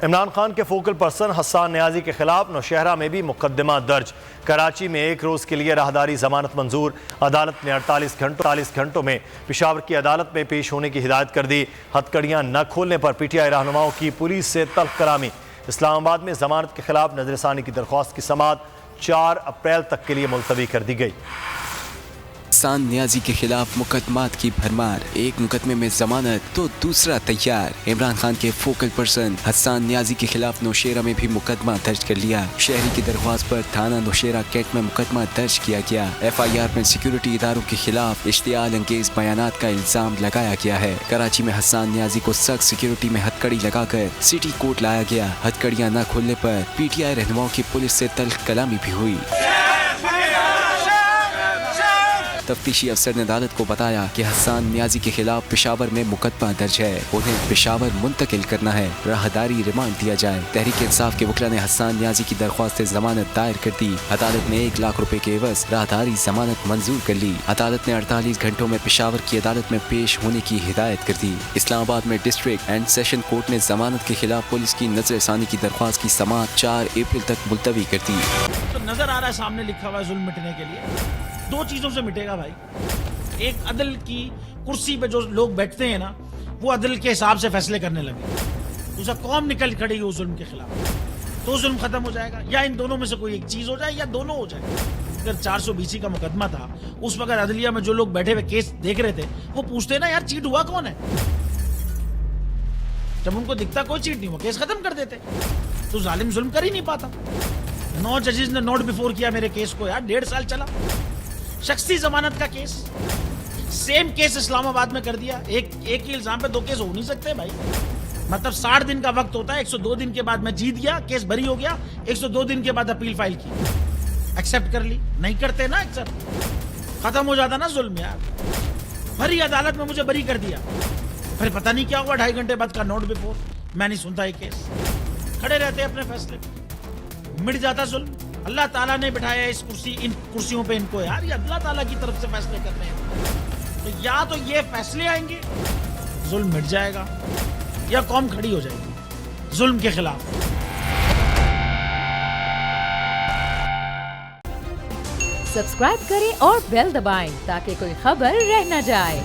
इमरान खान के focal person Hasan Niazi के खिलाफ नौशहरा में भी मुकदमा दर्ज। कराची में एक रोज़ के लिए राहदारी जमानत मंजूर। अदालत ने 48 घंटों में पेशावर की अदालत में पेश होने की हिदायत कर दी। हथकड़ियाँ न खोलने पर PTI रहनुमाओं की पुलिस से तल्ख कलामी। इस्लामाबाद में जमानत के खिलाफ नजरसानी की दरख्वास्त की समाअत 4 अप्रैल तक के लिए मुलतवी कर दी गई। हसन नियाजी के खिलाफ मुकदमात की भरमार, एक मुकदमे में जमानत तो दूसरा तैयार। इमरान खान के फोकल पर्सन हसन नियाजी के खिलाफ नौशेरा में भी मुकदमा दर्ज कर लिया। शहरी की दरख्वास्त पर थाना नौशेरा कैंट में मुकदमा दर्ज किया गया। FIR में सिक्योरिटी इदारों के खिलाफ इश्तियाल अंगेज बयानात का इल्जाम लगाया गया है। कराची में हसन नियाजी को सख्त सिक्योरिटी में हथकड़ी लगाकर सिटी कोर्ट लाया गया। हथकड़ियाँ न खोलने पर PTI रहनुमाओं की पुलिस से तल्ख कलामी भी हुई। तफ्तीशी अफसर ने अदालत को बताया कि हसन नियाजी के खिलाफ पेशावर में मुकदमा दर्ज है, उन्हें पेशावर मुंतकिल करना है, राहदारी रिमांड दिया जाए। तहरीक इंसाफ के वकील ने हसन नियाजी की दरख्वास्त जमानत दायर कर दी। अदालत ने 1 लाख रुपए के एवज राहदारी जमानत मंजूर कर ली। अदालत ने 48 घंटों में पेशावर की अदालत में पेश होने की हिदायत कर दी। इस्लामाबाद में डिस्ट्रिक्ट एंड सेशन कोर्ट ने जमानत के खिलाफ पुलिस की नजरसानी की दरख्वास्त की समाअत 4 अप्रैल तक मुलतवी कर दी। तो नजर आ रहा है सामने लिखा हुआ है जुल्म मिटने के लिए 2 चीजों से मिटेगा भाई। एक, अदल की कुर्सी पे जो लोग बैठते हैं ना, वो अदल के हिसाब से फैसले करने लगे। दूसरा, कौम निकल खड़ी उस जुल्म के खिलाफ, तो जुल्म खत्म हो जाएगा। या इन दोनों में से कोई एक चीज हो जाए या दोनों हो जाए। अगर 420 का मुकदमा था, उस वक्त अदलिया में जो लोग बैठे हुए केस देख रहे थे, वो पूछते ना यार चीट हुआ कौन है। जब उनको दिखता कोई चीट नहीं हुआ, केस खत्म कर देते। तो जालिम जुल्म कर ही नहीं पाता। 9 जजेस ने नोट बिफोर किया मेरे केस को यार, 1.5 साल चला। शख्सी जमानत का केस, सेम केस इस्लामाबाद में कर दिया। एक ही इल्जाम पे 2 केस हो नहीं सकते भाई। मतलब 60 दिन का वक्त होता है। 102 दिन के बाद मैं जीत गया, केस बरी हो गया। 102 दिन के बाद अपील फाइल की, एक्सेप्ट कर ली। नहीं करते ना एक्सेप्ट, खत्म हो जाता ना जुल्म यार। भरी अदालत में मुझे बरी कर दिया, फिर पता नहीं क्या हुआ 2.5 घंटे बाद का नोट बिफोर। मैं नहीं सुनता ये केस, खड़े रहते अपने फैसले पे, मिट जाता जुल्म। अल्लाह ताला ने बिठाया इन कुर्सियों पे इनको यार, ये अल्लाह ताला की तरफ से फैसले करने हैं। तो या तो ये फैसले आएंगे, जुल्म मिट जाएगा, या कौम खड़ी हो जाएगी जुल्म के खिलाफ। सब्सक्राइब करें और बेल दबाएं ताकि कोई खबर रह न जाए।